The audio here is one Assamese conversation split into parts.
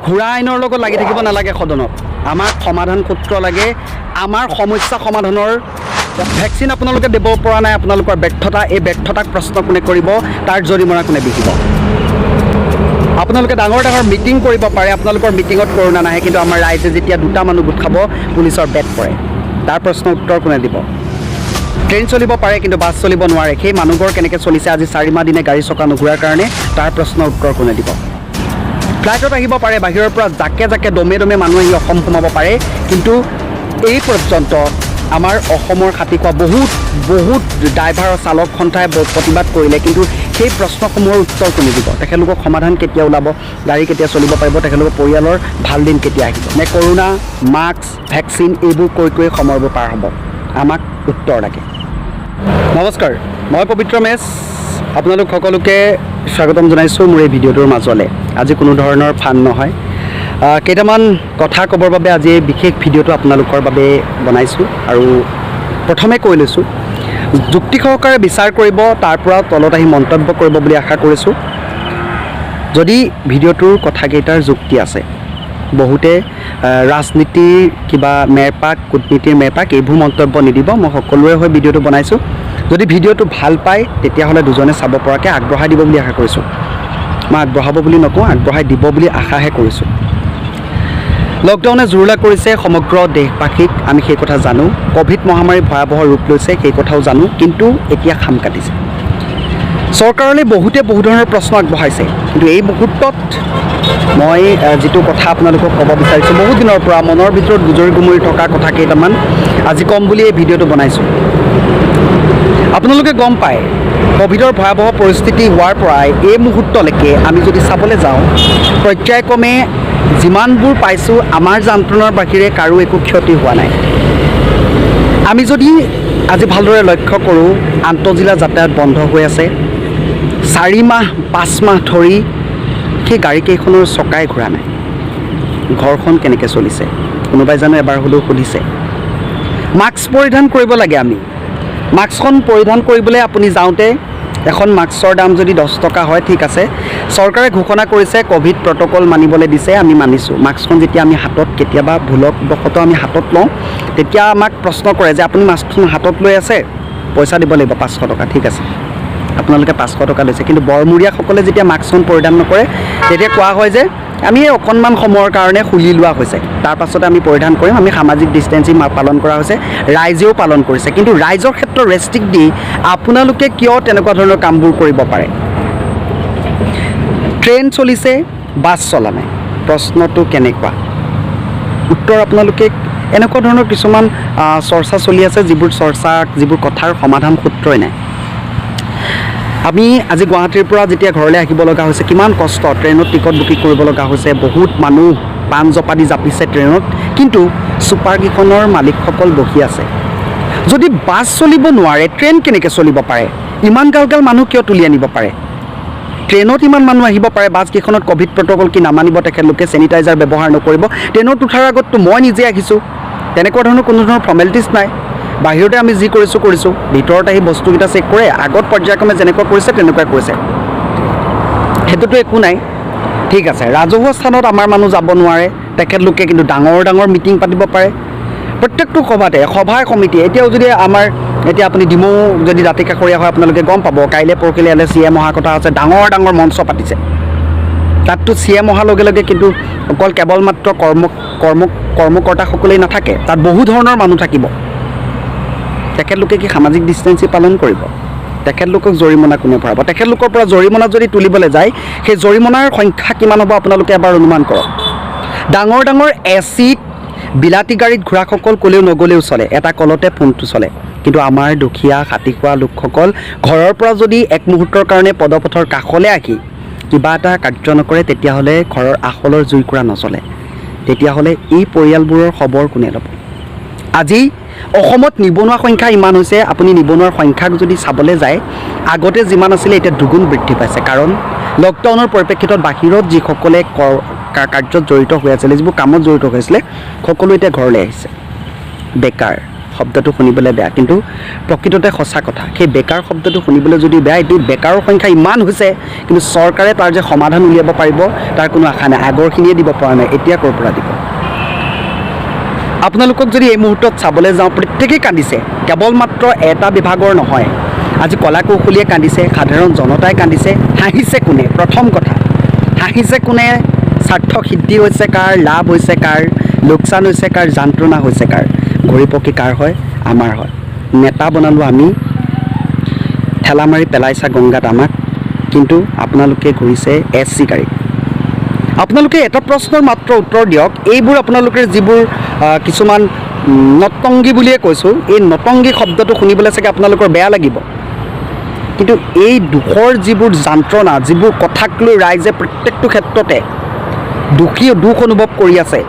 ঘোঁৰা আইনৰ লগত লাগি থাকিব নালাগে সদনত আমাক সমাধান সূত্ৰ লাগে আমাৰ সমস্যা সমাধানৰ ভেকচিন আপোনালোকে দিব পৰা নাই আপোনালোকৰ ব্যৰ্থতা এই ব্যৰ্থতাক প্ৰশ্ন কোনে কৰিব তাৰ জৰিমনা কোনে বিহিব আপোনালোকে ডাঙৰ ডাঙৰ মিটিং কৰিব পাৰে আপোনালোকৰ মিটিঙত কৰোণা নাহে কিন্তু আমাৰ ৰাইজে যেতিয়া দুটা মানুহ গোট খাব পুলিচৰ বেট পৰে তাৰ প্ৰশ্ন উত্তৰ কোনে দিব ট্ৰেইন চলিব পাৰে কিন্তু বাছ চলিব নোৱাৰে সেই মানুহবোৰ কেনেকৈ চলিছে আজি 4 মাহ দিনে গাড়ী চকা নুঘূৰাৰ কাৰণে তাৰ প্ৰশ্ন উত্তৰ কোনে দিব ফ্লাইটত আহিব পাৰে বাহিৰৰ পৰা জাকে জাকে দমে দমে মানুহ আহি অসম সোমাব পাৰে কিন্তু এই পৰ্যন্ত আমাৰ অসমৰ খাতি কোৱা বহুত ড্ৰাইভাৰ আৰু চালক সন্থাই প্ৰতিবাদ কৰিলে কিন্তু সেই প্ৰশ্নসমূহৰ উত্তৰ কোনে দিব তেখেতলোকক সমাধান কেতিয়া ওলাব গাড়ী কেতিয়া চলিব পাৰিব তেখেতলোকৰ পৰিয়ালৰ ভাল দিন কেতিয়া আহিব নে কৰোণা মাস্ক ভেকচিন এইবোৰ কৈ সময়বোৰ পাৰ হ'ব আমাক উত্তৰ লাগে নমস্কাৰ মই পবিত্ৰ মেচ আপোনালোক সকলোকে স্বাগতম জনাইছোঁ মোৰ এই ভিডিঅ'টোৰ মাজলৈ আজি কোনো ধৰণৰ ফান নহয় কেইটামান কথা ক'বৰ বাবে আজি এই বিশেষ ভিডিঅ'টো আপোনালোকৰ বাবে বনাইছোঁ আৰু প্ৰথমে কৈ লৈছোঁ যুক্তি সহকাৰে বিচাৰ কৰিব তাৰ পৰা তলত আহি মন্তব্য কৰিব বুলি আশা কৰিছোঁ যদি ভিডিঅ'টোৰ কথাকেইটাৰ যুক্তি আছে বহুতে ৰাজনীতিৰ কিবা মেৰপাক কূটনীতিৰ মেৰপাক এইবোৰ মন্তব্য নিদিব মই সকলোৰে হৈ ভিডিঅ'টো বনাইছোঁ যদি ভিডিঅ'টো ভাল পায় তেতিয়াহ'লে দুজনে চাব পৰাকৈ আগবঢ়াই দিব বুলি আশা কৰিছোঁ মই আগবঢ়াব বুলি নকওঁ আগবঢ়াই দিব বুলি আশাহে কৰিছোঁ লকডাউনে জুৰুলা কৰিছে সমগ্ৰ দেশবাসীক আমি সেই কথা জানো ক'ভিড মহামাৰী ভয়াৱহ ৰূপ লৈছে সেই কথাও জানো কিন্তু এতিয়া খাম কাটিছে চৰকাৰলৈ বহুতে বহু ধৰণৰ প্ৰশ্ন আগবঢ়াইছে কিন্তু এই মুহূৰ্তত মই যিটো কথা আপোনালোকক ক'ব বিচাৰিছোঁ বহুত দিনৰ পৰা মনৰ ভিতৰত গুজৰি গুমৰি থকা কথা কেইটামান আজি ক'ম বুলি এই ভিডিঅ'টো বনাইছোঁ আপোনালোকে গম পায় ক'ভিডৰ ভয়াৱহ পৰিস্থিতি হোৱাৰ পৰাই এই মুহূৰ্তলৈকে আমি যদি চাবলৈ যাওঁ পৰ্যায়ক্ৰমে যিমানবোৰ পাইছোঁ আমাৰ যন্ত্ৰণাৰ বাহিৰে কাৰো একো ক্ষতি হোৱা নাই আমি যদি আজি ভালদৰে লক্ষ্য কৰোঁ আন্তঃজিলা যাতায়াত বন্ধ হৈ আছে 4 মাহ 5 মাহ ধৰি সেই গাড়ীকেইখনৰ চকাই ঘূৰা নাই ঘৰখন কেনেকৈ চলিছে কোনোবাই জানো এবাৰ হ'লেও সুধিছে মাস্ক পৰিধান কৰিব লাগে আমি মাস্কখন পৰিধান কৰিবলৈ আপুনি যাওঁতে এখন মাস্কৰ দাম যদি 10 টকা হয় ঠিক আছে চৰকাৰে ঘোষণা কৰিছে ক'ভিড প্ৰট'কল মানিবলৈ দিছে আমি মানিছোঁ মাস্কখন যেতিয়া আমি হাতত কেতিয়াবা ভুলবশতঃ আমি হাতত লওঁ তেতিয়া আমাক প্ৰশ্ন কৰে যে আপুনি মাস্কখন হাতত লৈ আছে পইচা দিব লাগিব 500 টকা ঠিক আছে আপোনালোকে 500 টকা লৈছে কিন্তু বৰমূৰীয়াসকলে যেতিয়া মাস্কখন পৰিধান নকৰে তেতিয়া কোৱা হয় যে আমি অকণমান সময়ৰ কাৰণে খুলি লোৱা হৈছে তাৰ পাছতে আমি পৰিধান কৰিম আমি সামাজিক ডিষ্টেঞ্চিং পালন কৰা হৈছে ৰাইজেও পালন কৰিছে কিন্তু ৰাইজৰ ক্ষেত্ৰত ৰেষ্ট্ৰিক্ট দি আপোনালোকে কিয় তেনেকুৱা ধৰণৰ কামবোৰ কৰিব পাৰে ট্ৰেইন চলিছে বাছ চলা নাই প্ৰশ্নটো কেনেকুৱা উত্তৰ আপোনালোকে এনেকুৱা ধৰণৰ কিছুমান চৰ্চা চলি আছে যিবোৰ কথাৰ সমাধান সূত্ৰই নাই আমি আজি গুৱাহাটীৰ পৰা যেতিয়া ঘৰলৈ আহিব লগা হৈছে কিমান কষ্ট ট্ৰেইনত টিকট বুকিং কৰিব লগা হৈছে বহুত মানুহ পাণ জপাদি জাপিছে ট্ৰেইনত কিন্তু ছুপাৰকেইখনৰ মালিকসকল বহি আছে যদি বাছ চলিব নোৱাৰে ট্ৰেইন কেনেকৈ চলিব পাৰে ইমান গাল মানুহ কিয় তুলি আনিব পাৰে ট্ৰেইনত ইমান মানুহ আহিব পাৰে বাছকেইখনত ক'ভিড প্ৰট'কল কি নামানিব তেখেতলোকে চেনিটাইজাৰ ব্যৱহাৰ নকৰিব ট্ৰেইনত উঠাৰ আগততো মই নিজে আহিছোঁ তেনেকুৱা ধৰণৰ কোনো ধৰণৰ ফৰ্মেলিটিছ নাই বাহিৰতে আমি যি কৰিছোঁ ভিতৰত আহি বস্তুকেইটা চেক কৰে আগত পৰ্যায়ক্ৰমে যেনেকুৱা কৰিছে তেনেকুৱাই কৰিছে সেইটোতো একো নাই ঠিক আছে ৰাজহুৱা স্থানত আমাৰ মানুহ যাব নোৱাৰে তেখেতলোকে কিন্তু ডাঙৰ মিটিং পাতিব পাৰে প্ৰত্যেকটো সভাতে সভাই সমিতি এতিয়াও যদি আমাৰ এতিয়া আপুনি ডিমৌ যদি দাঁতি কাষৰীয়া হয় আপোনালোকে গম পাব কাইলৈ পৰহিলৈ ইয়ালৈ CM অহা কথা আছে ডাঙৰ মঞ্চ পাতিছে তাততো CM অহাৰ লগে লগে কিন্তু অকল কেৱল মাত্ৰ কৰ্মকৰ্তাসকলেই নাথাকে তাত বহু ধৰণৰ মানুহ থাকিব তেখেতলোকে কি সামাজিক ডিষ্টেঞ্চিং পালন কৰিব তেখেতলোকক জৰিমনা কোনে ভৰাব তেখেতলোকৰ পৰা জৰিমনা যদি তুলিবলৈ যায় সেই জৰিমনাৰ সংখ্যা কিমান হ'ব আপোনালোকে এবাৰ অনুমান কৰক ডাঙৰ এচিড বিলাতী গাড়ীত ঘোঁৰাসকল ক'লেও নগ'লেও চলে এটা কলতে ফোনটো চলে কিন্তু আমাৰ দুখীয়া খাটি খোৱা লোকসকল ঘৰৰ পৰা যদি এক মুহূৰ্তৰ কাৰণে পদপথৰ কাষলৈ আহি কিবা এটা কাৰ্য নকৰে তেতিয়াহ'লে ঘৰৰ আখলৰ জুইকুৰা নচলে তেতিয়াহ'লে এই পৰিয়ালবোৰৰ খবৰ কোনে ল'ব আজি অসমত নিবনুৱা সংখ্যা ইমান হৈছে আপুনি নিবনুৱাৰ সংখ্যাক যদি চাবলৈ যায় আগতে যিমান আছিলে এতিয়া দুগুণ বৃদ্ধি পাইছে কাৰণ লকডাউনৰ পৰিপ্ৰেক্ষিতত বাহিৰত যিসকলে কাৰ্যত জড়িত হৈ আছিলে যিবোৰ কামত জড়িত হৈছিলে সকলো এতিয়া ঘৰলৈ আহিছে বেকাৰ শব্দটো শুনিবলৈ বেয়া, কিন্তু প্ৰকৃততে সঁচা কথা। সেই বেকাৰ শব্দটো শুনিবলৈ যদি বেয়া, এইটো বেকাৰৰ সংখ্যা ইমান হৈছে, কিন্তু চৰকাৰে তাৰ যে সমাধান উলিয়াব পাৰিব তাৰ কোনো আশা নাই। আগৰখিনিয়ে দিব পৰা নাই, এতিয়া ক'ৰ পৰা দিব? আপোনালোকক যদি এই মুহূৰ্তত চাবলৈ যাওঁ, প্ৰত্যেকেই কান্দিছে, কেৱল মাত্ৰ এটা বিভাগৰ নহয়। আজি কলা কৌশলীয়ে কান্দিছে, সাধাৰণ জনতাই কান্দিছে। হাঁহিছে কোনে? প্ৰথম কথা, হাঁহিছে কোনে? স্বাৰ্থ সিদ্ধি হৈছে কাৰ, লাভ হৈছে কাৰ, লোকচান হৈছে কাৰ, যন্ত্ৰণা হৈছে কাৰ? ঘড়ীপকি কাৰ হয়? আমাৰ হয়। নেতা বনালোঁ আমি, ঠেলা মাৰি পেলাইছা গংগাত আমাক, কিন্তু আপোনালোকে ঘূৰিছে SC গাড়ী। আপোনালোকে এটা প্ৰশ্নৰ মাত্ৰ উত্তৰ দিয়ক, এইবোৰ আপোনালোকে যিবোৰ কিছুমান নটংগী বুলিয়ে কৈছোঁ, এই নটংগী শব্দটো শুনিবলৈ চাগে আপোনালোকৰ বেয়া লাগিব, কিন্তু এই দুখৰ যিবোৰ যন্ত্ৰণা, যিবোৰ কথাক লৈ ৰাইজে প্ৰত্যেকটো ক্ষেত্ৰতে দুখ অনুভৱ কৰি আছে,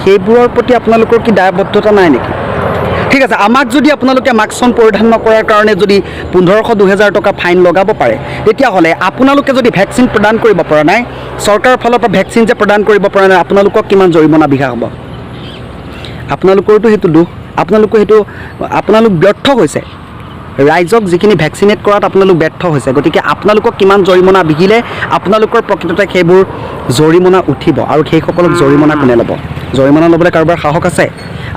সেইবোৰৰ প্ৰতি আপোনালোকৰ কি দায়বদ্ধতা নাই নেকি? ঠিক আছে, আমাক যদি আপোনালোকে মাস্কখন পৰিধান নকৰাৰ কাৰণে যদি 1500-2000 টকা ফাইন লগাব পাৰে, তেতিয়াহ'লে আপোনালোকে যদি ভেকচিন প্ৰদান কৰিব পৰা নাই, চৰকাৰৰ ফালৰ পৰা ভেকচিন যে প্ৰদান কৰিব পৰা নাই, আপোনালোকক কিমান জৰিমনা বিঘা হ'ব? আপোনালোকৰতো সেইটো দুখ, আপোনালোক ব্যৰ্থ হৈছে। ৰাইজক যিখিনি ভেকচিনেট কৰাত আপোনালোক ব্যৰ্থ হৈছে, গতিকে আপোনালোকক কিমান জৰিমনা বিহিলে আপোনালোকৰ প্ৰকৃততে সেইবোৰ জৰিমনা উঠিব, আৰু সেইসকলক জৰিমনা কোনে ল'ব? জৰিমনা ল'বলৈ কাৰোবাৰ সাহস আছে?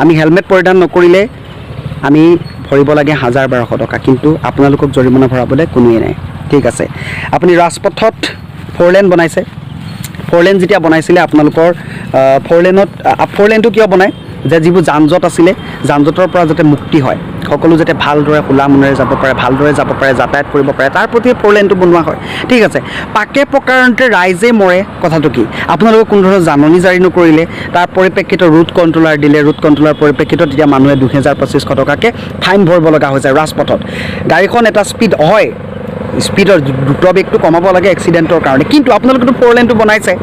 আমি হেলমেট পৰিধান নকৰিলে আমি ভৰিব লাগে 1000-1200 টকা, কিন্তু আপোনালোকক জৰিমনা ভৰাবলৈ কোনোৱেই নাই। ঠিক আছে, আপুনি ৰাজপথত 4 লেন বনাইছে, 4 লেন যেতিয়া বনাইছিলে আপোনালোকৰ 4 লেনটো কিয় বনায়? যে যিবোৰ যান জঁট আছিলে, যান জঁটৰ পৰা যাতে মুক্তি হয়, সকলো যাতে ভালদৰে খোলা মনেৰে যাব পাৰে, যাতায়াত কৰিব পাৰে, তাৰ প্ৰতি 4 লেনটো বনোৱা হয়। ঠিক আছে, পাকে প্ৰকাৰণতে ৰাইজে মৰে, কথাটো কি? আপোনালোকে কোনো ধৰণৰ জাননী জাৰি নকৰিলে, তাৰ পৰিপ্ৰেক্ষিতত ৰুট কণ্ট্ৰলাৰ দিলে, ৰুট কণ্ট্ৰলাৰ পৰিপ্ৰেক্ষিতত এতিয়া মানুহে 2500-2500 টকাকৈ ফাইন ভৰিব লগা হৈছে ৰাজপথত। গাড়ীখন এটা স্পীড হয়, স্পীডৰ দ্ৰুত বেগটো কমাব লাগে এক্সিডেণ্টৰ কাৰণে, কিন্তু আপোনালোকেতো 4 লেনটো বনাইছে,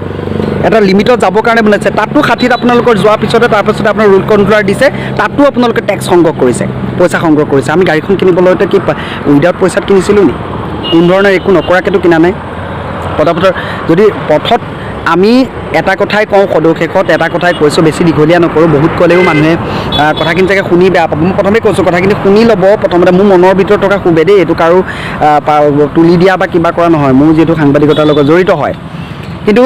এটা লিমিটত যাবৰ কাৰণে বনাইছে, তাতো 60ত আপোনালোকৰ যোৱাৰ পিছতে তাৰপাছতে আপোনাৰ ৰুট কণ্ট্ৰলাৰ দিছে, তাতো আপোনালোকে টেক্স সংগ্ৰহ কৰিছে, পইচা সংগ্ৰহ কৰিছে। আমি গাড়ীখন কিনিবলৈ কি উইদাউট পইচাত কিনিছিলোঁ নি? কোনো ধৰণৰ একো নকৰাকৈতো কিনা নাই। পটাপটৰ যদি পথত আমি এটা কথাই কওঁ, সদৌশেষত এটা কথাই কৈছোঁ, বেছি দীঘলীয়া নকৰোঁ, বহুত ক'লেও মানুহে কথাখিনি চাগে শুনি বেয়া পাব। মই প্ৰথমে কৈছোঁ, কথাখিনি শুনি ল'ব। প্ৰথমতে মোৰ মনৰ ভিতৰত থকা খুবে দেই, এইটো কাৰো তুলি দিয়া বা কিবা কৰা নহয়, মোৰ যিহেতু সাংবাদিকতাৰ লগত জড়িত হয়। কিন্তু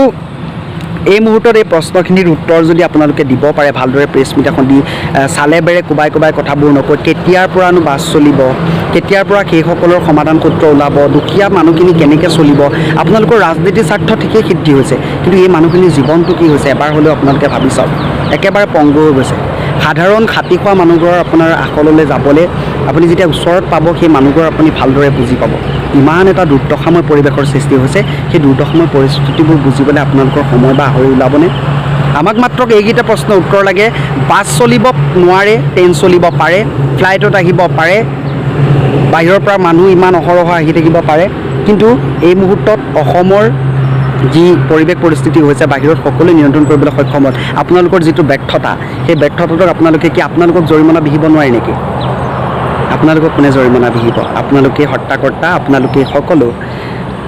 এই মুহূৰ্তত এই প্ৰশ্নখিনিৰ উত্তৰ যদি আপোনালোকে দিব পাৰে, ভালদৰে প্ৰেছ মিট এখন দি চালে বেৰে কোবাই কথাবোৰ নকয়, কেতিয়াৰ পৰানো বাছ চলিব, কেতিয়াৰ পৰা সেইসকলৰ সমাধান সূত্ৰ ওলাব, দুখীয়া মানুহখিনি কেনেকৈ চলিব? আপোনালোকৰ ৰাজনীতিৰ স্বাৰ্থ ঠিকেই সিদ্ধি হৈছে, কিন্তু এই মানুহখিনিৰ জীৱনটো কি হৈছে এবাৰ হ'লেও আপোনালোকে ভাবি চাওক। একেবাৰে পংগু হৈ গৈছে। সাধাৰণ খাতি খোৱা মানুহঘৰৰ আপোনাৰ আখললৈ যাবলৈ আপুনি যেতিয়া ওচৰত পাব, সেই মানুহঘৰ আপুনি ভালদৰে বুজি পাব। ইমান এটা দুৰ্দশাময় পৰিৱেশৰ সৃষ্টি হৈছে, সেই দুৰ্দশাময় পৰিস্থিতিবোৰ বুজিবলৈ আপোনালোকৰ সময় বা আহৰি ওলাবনে? আমাক মাত্ৰ এইকেইটা প্ৰশ্নৰ উত্তৰ লাগে। বাছ চলিব নোৱাৰে, ট্ৰেইন চলিব পাৰে, ফ্লাইটত আহিব পাৰে, বাহিৰৰ পৰা মানুহ ইমান অহৰহ আহি থাকিব পাৰে, কিন্তু এই মুহূৰ্তত অসমৰ যি পৰিৱেশ পৰিস্থিতি হৈছে, বাহিৰত সকলোৱে নিয়ন্ত্ৰণ কৰিবলৈ সক্ষম হ'ল। আপোনালোকৰ যিটো ব্যৰ্থতা, সেই ব্যৰ্থতাটোক আপোনালোকক জৰিমনা বিহিব নোৱাৰে নেকি? আপোনালোকক কোনে জৰিমনা বিহিব? আপোনালোকে হৰ্তাকৰ্তা, আপোনালোকে সকলো।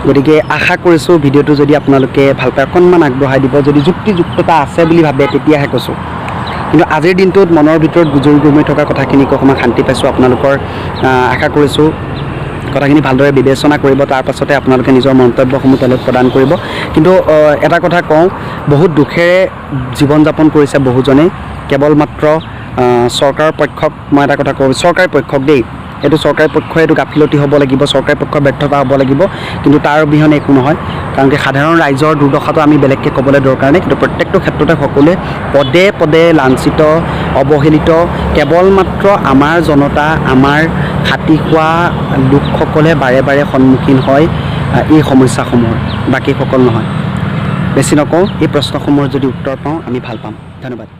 গতিকে আশা কৰিছোঁ ভিডিঅ'টো যদি আপোনালোকে ভালকৈ অকণমান আগবঢ়াই দিব, যদি যুক্তিযুক্ততা আছে বুলি ভাবে তেতিয়াহে কৈছোঁ। কিন্তু আজিৰ দিনটোত মনৰ ভিতৰত গুজৰি গুমৰি থকা কথাখিনিক অকণমান শান্তি পাইছোঁ। আপোনালোকৰ আশা কৰিছোঁ কথাখিনি ভালদৰে বিবেচনা কৰিব, তাৰ পাছতে আপোনালোকে নিজৰ মন্তব্যসমূহ তলত প্ৰদান কৰিব। কিন্তু এটা কথা কওঁ, বহুত দুখেৰে জীৱন যাপন কৰিছে বহুজনে, কেৱল মাত্ৰ চৰকাৰৰ পক্ষক মই এটা কথা কওঁ, চৰকাৰী পক্ষক দেই, এইটো চৰকাৰী পক্ষই এইটো গাফিলতি হ'ব লাগিব, চৰকাৰী পক্ষৰ ব্যৰ্থতা হ'ব লাগিব, কিন্তু তাৰ অবিহনে একো নহয়। কাৰণ কি সাধাৰণ ৰাইজৰ দুৰ্দশাটো আমি বেলেগকৈ ক'বলৈ দৰকাৰ নাই, কিন্তু প্ৰত্যেকটো ক্ষেত্ৰতে সকলোৱে পদে পদে লাঞ্ছিত, অৱহেলিত, কেৱল মাত্ৰ আমাৰ জনতা, আমাৰ খাতি খোৱা লোকসকলে বাৰে সন্মুখীন হয় এই সমস্যাসমূহৰ, বাকীসকল নহয়। বেছি নকওঁ, এই প্ৰশ্নসমূহৰ যদি উত্তৰ পাওঁ আমি ভাল পাম। ধন্যবাদ।